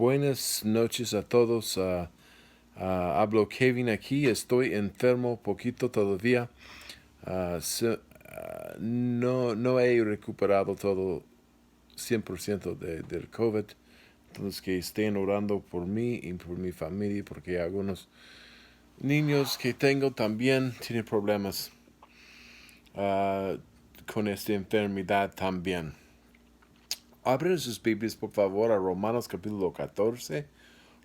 Buenas noches a todos. Hablo Kevin aquí. Estoy enfermo poquito todavía. No he recuperado todo 100% del COVID. Entonces que estén orando por mí y por mi familia porque algunos niños que tengo también tienen problemas con esta enfermedad también. Abren sus Biblias por favor a Romanos capítulo 14.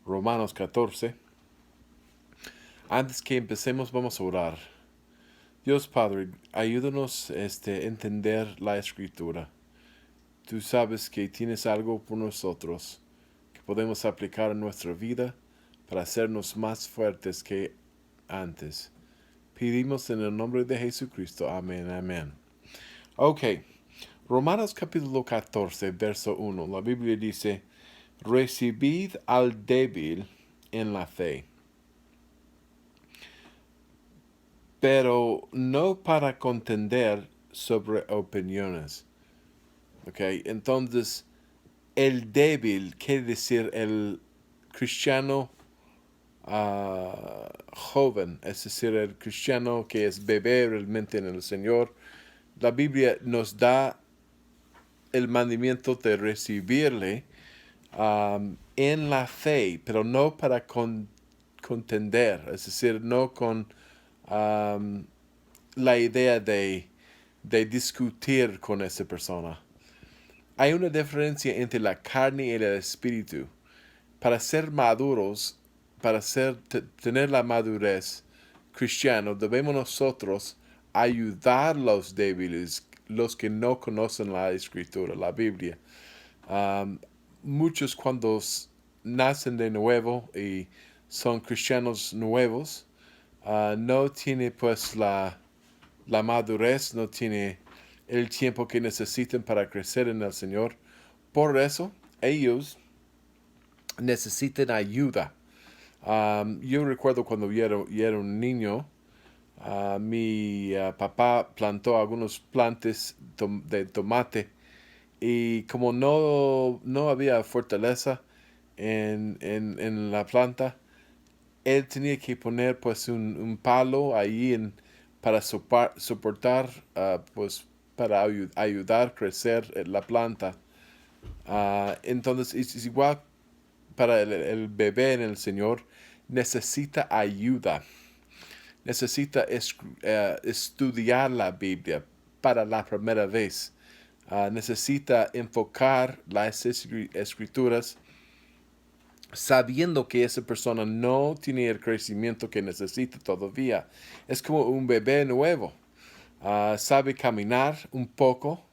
Romanos 14. Antes que empecemos, vamos a orar. Dios Padre, ayúdanos a entender la Escritura. Tú sabes que tienes algo por nosotros que podemos aplicar en nuestra vida para hacernos más fuertes que antes. Pedimos en el nombre de Jesucristo. Amén, amén. Ok, Romanos capítulo 14, verso 1. La Biblia dice, recibid al débil en la fe, pero no para contender sobre opiniones. Ok, entonces el débil quiere decir el cristiano joven, es decir, el cristiano que es bebé realmente en el Señor. La Biblia nos da el mandamiento de recibirle en la fe, pero no para contender, es decir, no con la idea de discutir con esa persona. Hay una diferencia entre la carne y el espíritu. Para ser maduros, para tener la madurez cristiana, debemos nosotros ayudar a los débiles, los que no conocen la escritura, la Biblia. Muchos cuando nacen de nuevo y son cristianos nuevos, no tienen pues la madurez, no tiene el tiempo que necesitan para crecer en el Señor. Por eso, ellos necesitan ayuda. Yo recuerdo cuando yo era un niño, mi papá plantó algunos plantes de tomate y como no había fortaleza en la planta, él tenía que poner pues un palo ahí para soportar, pues para ayudar a crecer la planta. Entonces es igual para el bebé en el Señor, necesita ayuda, necesita estudiar la Biblia para la primera vez. Necesita enfocar las escrituras sabiendo que esa persona no tiene el crecimiento que necesita todavía. Es como un bebé nuevo. Sabe caminar un poco.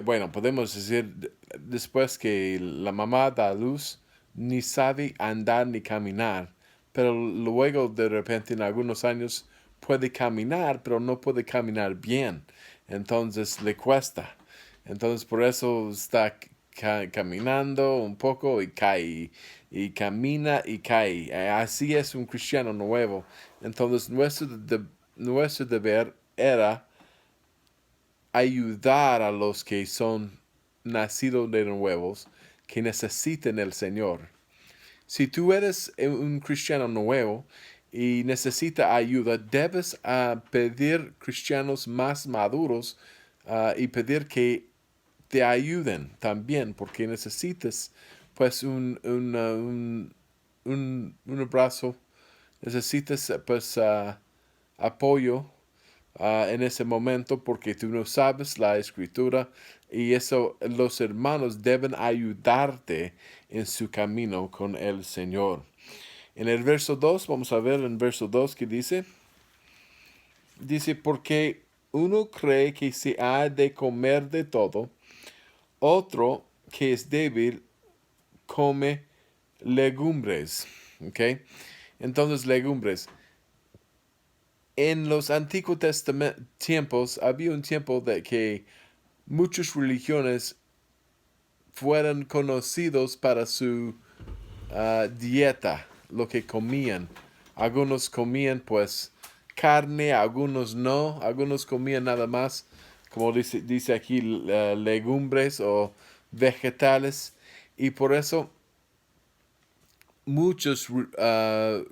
Bueno, podemos decir, después que la mamá da a luz, ni sabe andar ni caminar. Pero luego, de repente, en algunos años, puede caminar, pero no puede caminar bien. Entonces, le cuesta. Entonces, por eso está caminando un poco y cae, y camina y cae. Así es un cristiano nuevo. Entonces nuestro deber era ayudar a los que son nacidos de nuevos, que necesiten el Señor. Si tú eres un cristiano nuevo y necesita ayuda, debes pedir cristianos más maduros y pedir que te ayuden también, porque necesitas pues un abrazo, necesitas pues apoyo en ese momento porque tú no sabes la escritura y eso los hermanos deben ayudarte en su camino con el Señor. En el verso 2, vamos a ver en verso 2 que dice, porque uno cree que se ha de comer de todo, otro que es débil come legumbres. ¿Ok? Entonces, legumbres. En los antiguos tiempos había un tiempo de que muchas religiones fueran conocidos para su dieta, lo que comían. Algunos comían pues carne, algunos no, algunos comían nada más, como dice aquí, legumbres o vegetales. Y por eso muchos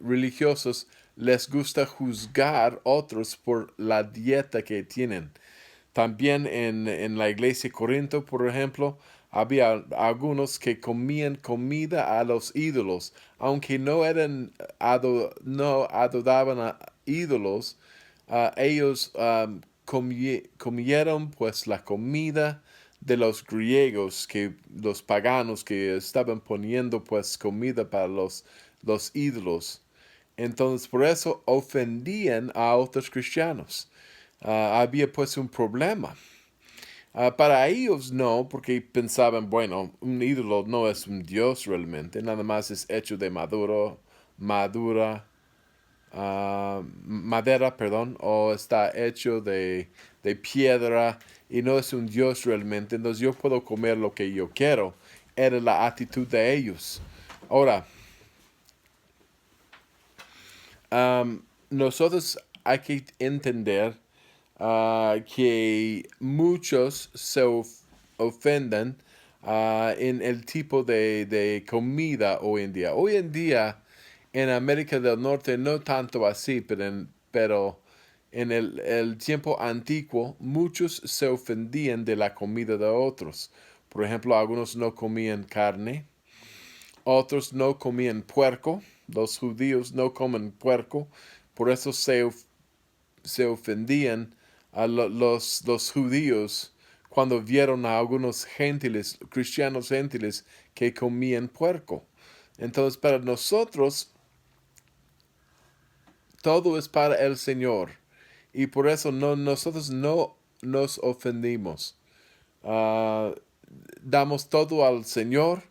religiosos les gusta juzgar otros por la dieta que tienen. También en la iglesia de Corinto, por ejemplo, había algunos que comían comida a los ídolos, aunque no no adoraban a ídolos. Ellos comieron pues la comida de los griegos, que los paganos que estaban poniendo pues comida para los ídolos. Entonces por eso ofendían a otros cristianos. Había pues un problema. Para ellos no, porque pensaban, bueno, un ídolo no es un dios realmente, nada más es hecho de madura, madera, perdón, o está hecho de piedra y no es un dios realmente, entonces yo puedo comer lo que yo quiero. Era la actitud de ellos. Ahora, nosotros hay que entender que muchos se ofenden en el tipo de comida hoy en día. Hoy en día en América del Norte no tanto así, pero en el tiempo antiguo muchos se ofendían de la comida de otros. Por ejemplo, algunos no comían carne, otros no comían puerco. Los judíos no comen puerco, por eso se ofendían a los judíos cuando vieron a algunos gentiles, cristianos gentiles, que comían puerco. Entonces, para nosotros, todo es para el Señor. Y por eso nosotros no nos ofendimos. Ah, damos todo al Señor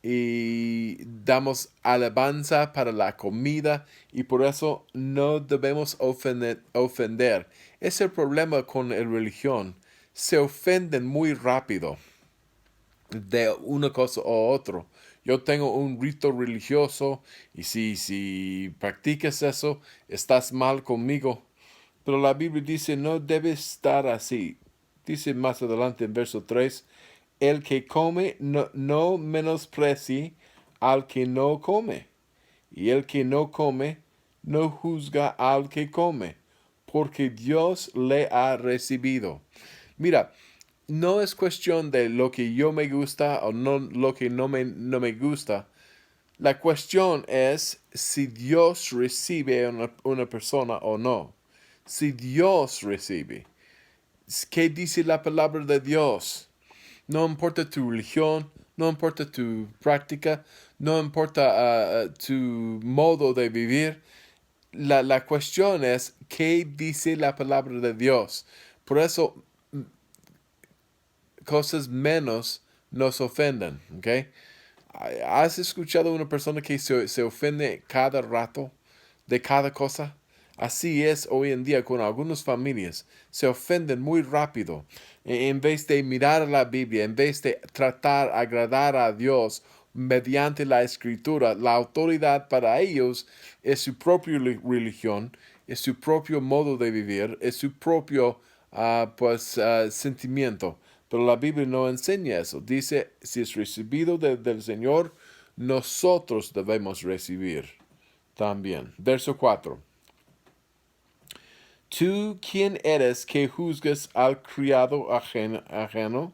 y damos alabanza para la comida y por eso no debemos ofender. Es el problema con la religión. Se ofenden muy rápido de una cosa o otra. Yo tengo un rito religioso y si practicas eso, estás mal conmigo. Pero la Biblia dice, no debe estar así. Dice más adelante en verso 3, el que come no menosprecie al que no come, y el que no come no juzga al que come, porque Dios le ha recibido. Mira, no es cuestión de lo que yo me gusta o no lo que no me gusta. La cuestión es si Dios recibe a una persona o no. Si Dios recibe. ¿Qué dice la palabra de Dios? No importa tu religión, no importa tu práctica, no importa tu modo de vivir. La cuestión es qué dice la palabra de Dios. Por eso cosas menos nos ofenden, ¿ok? ¿Has escuchado a una persona que se ofende cada rato de cada cosa? Así es hoy en día con algunas familias. Se ofenden muy rápido. En vez de mirar la Biblia, en vez de tratar de agradar a Dios mediante la escritura, la autoridad para ellos es su propia religión, es su propio modo de vivir, es su propio sentimiento. Pero la Biblia no enseña eso. Dice, si es recibido del Señor, nosotros debemos recibir también. Verso 4. ¿Tú quién eres que juzgas al criado ajeno?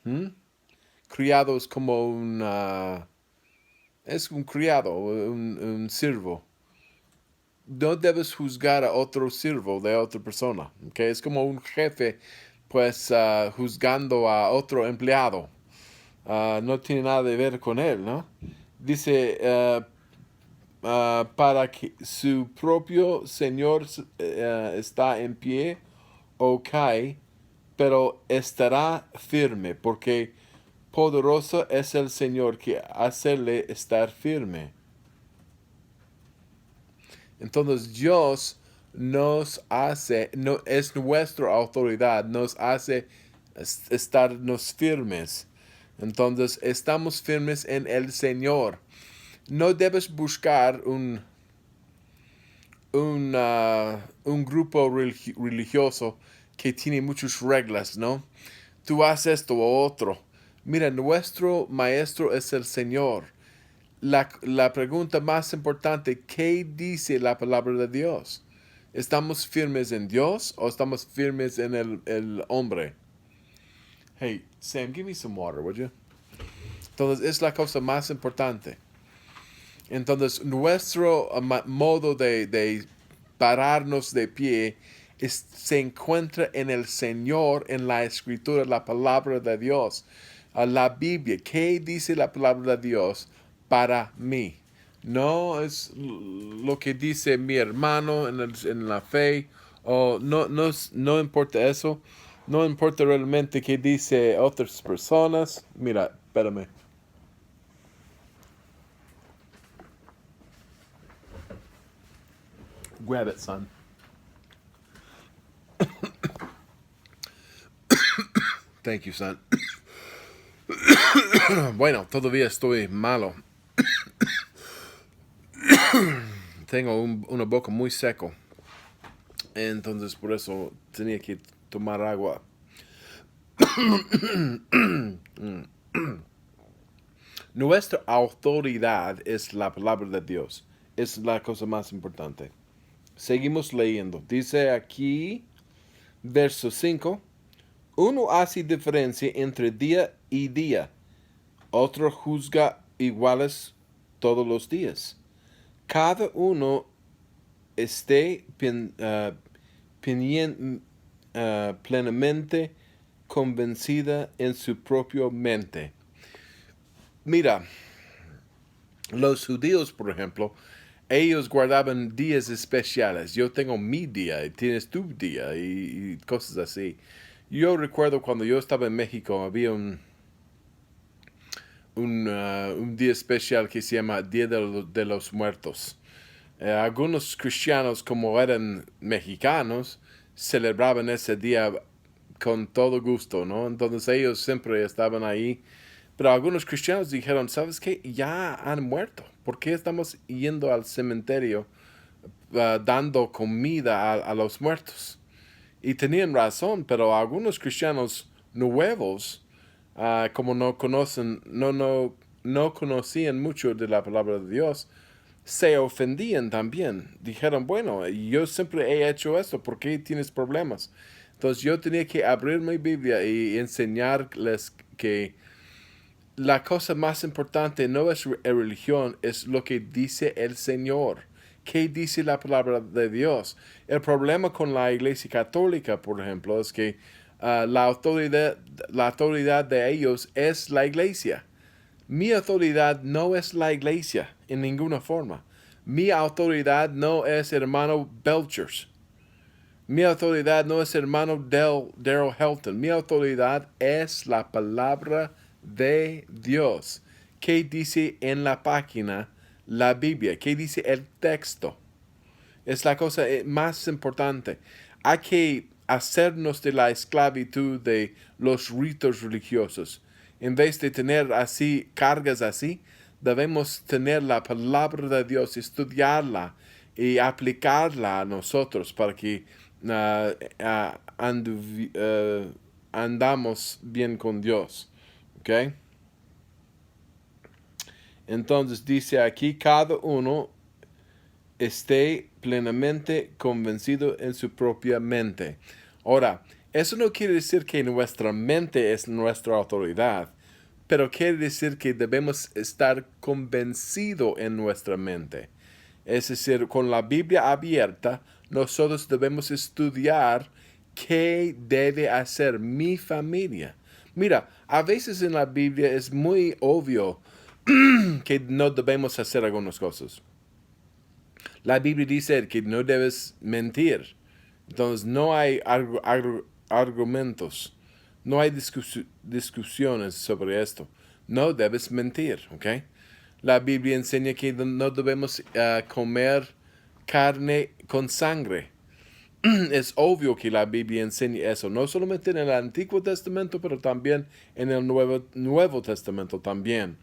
¿Mm? Criado es como es un criado, un siervo. No debes juzgar a otro siervo de otra persona, que es como un jefe, pues juzgando a otro empleado. No tiene nada de ver con él, ¿no? Dice, para que su propio Señor está en pie o cae, pero estará firme, porque poderoso es el Señor que hacerle estar firme. Entonces Dios nos hace, no, es nuestra autoridad, nos hace estarnos firmes. Entonces estamos firmes en el Señor. No debes buscar un grupo religioso que tiene muchas reglas, ¿no? Tú haces esto o otro. Mira, nuestro maestro es el Señor. la pregunta más importante, ¿qué dice la palabra de Dios? ¿Estamos firmes en Dios o estamos firmes en el hombre? Hey, Sam, give me some water, would you? Entonces, es la cosa más importante. Entonces, nuestro modo de pararnos de pie se encuentra en el Señor, en la Escritura, la palabra de Dios. La Biblia, ¿qué dice la palabra de Dios para mí? No es lo que dice mi hermano en la fe, o no importa eso. No importa realmente qué dice otras personas. Mira, espérame. Grab it, son. Thank you, son. Bueno, todavía estoy malo. Tengo una boca muy seco. Entonces por eso tenía que tomar agua. Nuestra autoridad es la palabra de Dios. Es la cosa más importante. Seguimos leyendo. Dice aquí, verso 5. Uno hace diferencia entre día y día. Otro juzga iguales todos los días. Cada uno esté plenamente convencida en su propia mente. Mira, los judíos, por ejemplo, ellos guardaban días especiales. Yo tengo mi día y tienes tu día y cosas así. Yo recuerdo cuando yo estaba en México, había un día especial que se llama Día de los Muertos. Algunos cristianos, como eran mexicanos, celebraban ese día con todo gusto, ¿no? Entonces ellos siempre estaban ahí. Pero algunos cristianos dijeron, ¿sabes qué? Ya han muerto. ¿Por qué estamos yendo al cementerio dando comida a los muertos? Y tenían razón, pero algunos cristianos nuevos, como no conocían mucho de la palabra de Dios, se ofendían también. Dijeron, bueno, yo siempre he hecho esto, ¿por qué tienes problemas? Entonces yo tenía que abrir mi Biblia y enseñarles que la cosa más importante no es religión, es lo que dice el Señor. ¿Qué dice la palabra de Dios? El problema con la Iglesia Católica, por ejemplo, es que la autoridad de ellos es la Iglesia. Mi autoridad no es la Iglesia en ninguna forma. Mi autoridad no es hermano Belchers. Mi autoridad no es hermano Daryl Helton. Mi autoridad es la palabra de Dios. ¿Qué dice en la página la Biblia? ¿Qué dice el texto? Es la cosa más importante. Hay que hacernos de la esclavitud de los ritos religiosos. En vez de tener así cargas así, debemos tener la palabra de Dios, estudiarla y aplicarla a nosotros para que andamos bien con Dios. ¿Ok? Entonces dice aquí, cada uno esté plenamente convencido en su propia mente. Ahora, eso no quiere decir que nuestra mente es nuestra autoridad, pero quiere decir que debemos estar convencidos en nuestra mente. Es decir, con la Biblia abierta, nosotros debemos estudiar qué debe hacer mi familia. Mira, a veces en la Biblia es muy obvio que no debemos hacer algunas cosas. La Biblia dice que no debes mentir. Entonces no hay argumentos, no hay discusiones sobre esto. No debes mentir, ¿ok? La Biblia enseña que no debemos comer carne con sangre. Es obvio que la Biblia enseña eso, no solamente en el Antiguo Testamento, pero también en el Nuevo Testamento también.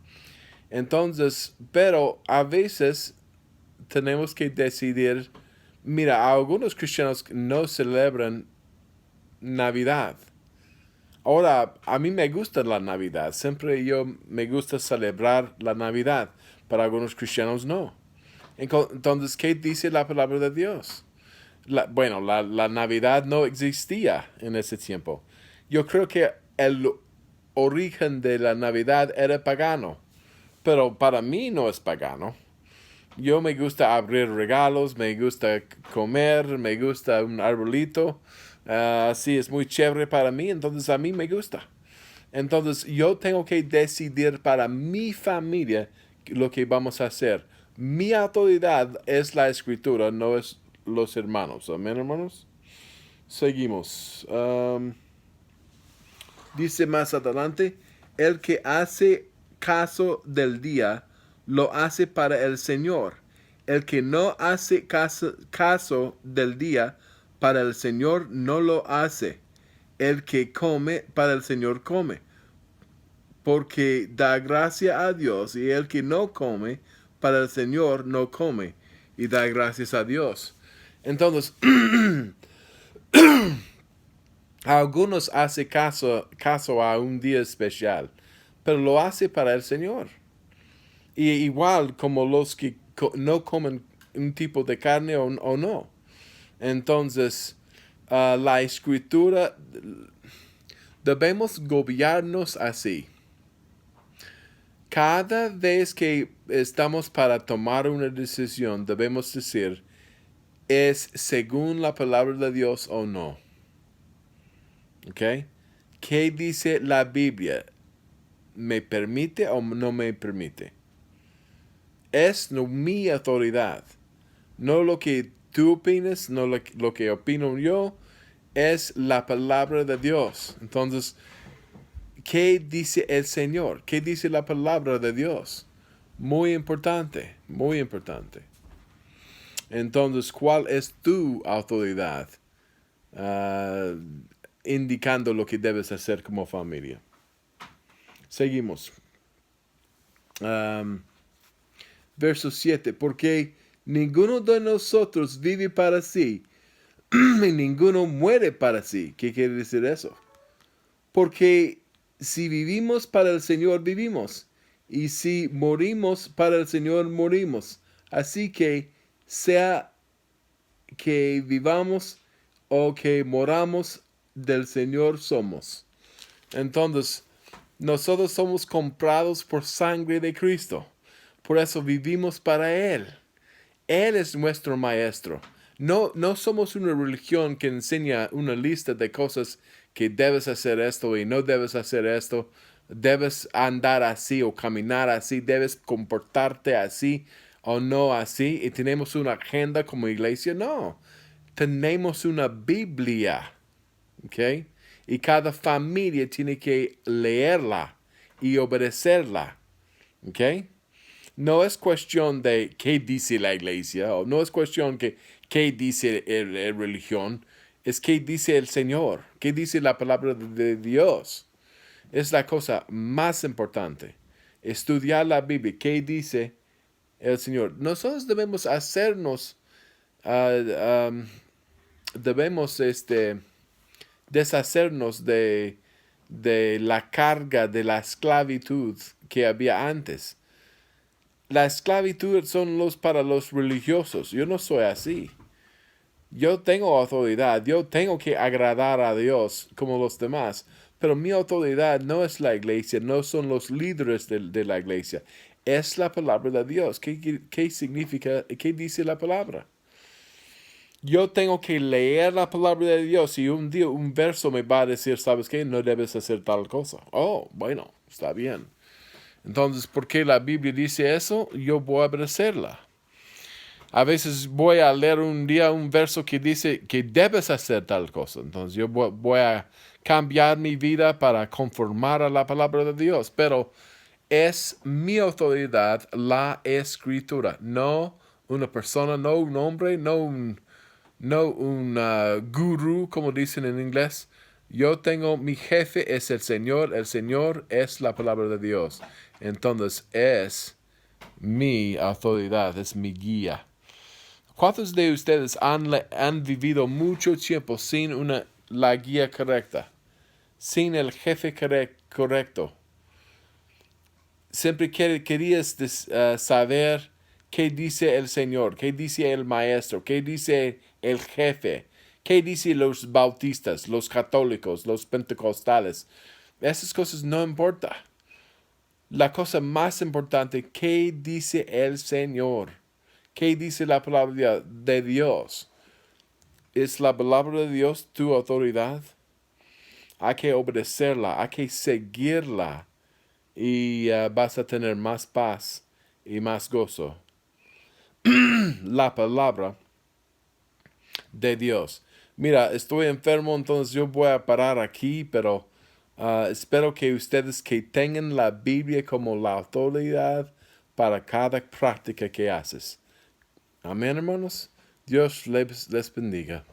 Entonces, pero a veces tenemos que decidir, mira, algunos cristianos no celebran Navidad. Ahora, a mí me gusta la Navidad. Siempre yo me gusta celebrar la Navidad. Para algunos cristianos no. Entonces, ¿qué dice la palabra de Dios? Bueno, la Navidad no existía en ese tiempo. Yo creo que el origen de la Navidad era pagano. Pero para mí no es pagano. Yo me gusta abrir regalos, me gusta comer, me gusta un arbolito. Sí, es muy chévere para mí, entonces a mí me gusta. Entonces yo tengo que decidir para mi familia lo que vamos a hacer. Mi autoridad es la escritura, no es los hermanos. Amén, hermanos. Seguimos. Dice más adelante, el que hace caso del día, lo hace para el Señor. El que no hace caso del día, para el Señor no lo hace. El que come, para el Señor come, porque da gracia a Dios, y el que no come, para el Señor no come, y da gracias a Dios. Entonces, algunos hacen caso a un día especial, pero lo hace para el Señor. Y igual como los que no comen un tipo de carne o no. Entonces, la escritura, debemos gobernarnos así. Cada vez que estamos para tomar una decisión, debemos decir, ¿es según la palabra de Dios o no? ¿Ok? ¿Qué dice la Biblia? ¿Me permite o no me permite? Es mi autoridad. No lo que tú opinas, no lo que opino yo, es la palabra de Dios. Entonces, ¿qué dice el Señor? ¿Qué dice la palabra de Dios? Muy importante, muy importante. Entonces, ¿cuál es tu autoridad? Uh, Indicando lo que debes hacer como familia. Seguimos. Verso 7. Porque ninguno de nosotros vive para sí, y ninguno muere para sí. ¿Qué quiere decir eso? Porque si vivimos para el Señor, vivimos. Y si morimos para el Señor, morimos. Así que sea que vivamos o que moramos, del Señor somos. Entonces, nosotros somos comprados por sangre de Cristo. Por eso vivimos para Él. Él es nuestro maestro. No somos una religión que enseña una lista de cosas que debes hacer esto y no debes hacer esto. Debes andar así o caminar así. Debes comportarte así o no así. Y tenemos una agenda como iglesia. No. Tenemos una Biblia. ¿Ok? Y cada familia tiene que leerla y obedecerla. ¿Ok? No es cuestión de qué dice la iglesia, o no es cuestión de qué dice la religión, es qué dice el Señor, qué dice la palabra de Dios. Es la cosa más importante. Estudiar la Biblia, qué dice el Señor. Nosotros debemos hacernos, debemos deshacernos de la carga de la esclavitud que había antes. La esclavitud son para los religiosos. Yo no soy así. Yo tengo autoridad. Yo tengo que agradar a Dios como los demás. Pero mi autoridad no es la iglesia. No son los líderes de la iglesia. Es la palabra de Dios. ¿Qué significa? ¿Qué dice la palabra? Yo tengo que leer la palabra de Dios y un día un verso me va a decir, ¿sabes qué? No debes hacer tal cosa. Oh, bueno, está bien. Entonces, ¿por qué la Biblia dice eso? Yo voy a obedecerla. A veces voy a leer un día un verso que dice que debes hacer tal cosa. Entonces, yo voy a cambiar mi vida para conformar a la palabra de Dios. Pero es mi autoridad la escritura. No una persona, no un hombre, no un gurú, como dicen en inglés. Yo tengo, mi jefe es el Señor es la palabra de Dios. Entonces es mi autoridad, es mi guía. ¿Cuántos de ustedes han vivido mucho tiempo sin la guía correcta? sin el jefe correcto. Siempre querías saber qué dice el Señor, qué dice el maestro, qué dice el jefe, qué dicen los bautistas, los católicos, los pentecostales. Esas cosas no importan. La cosa más importante, ¿qué dice el Señor? ¿Qué dice la palabra de Dios? ¿Es la palabra de Dios tu autoridad? Hay que obedecerla, hay que seguirla y vas a tener más paz y más gozo. La palabra de Dios. Mira, estoy enfermo, entonces yo voy a parar aquí, pero espero que ustedes que tengan la Biblia como la autoridad para cada práctica que haces. Amén, hermanos. Dios les bendiga.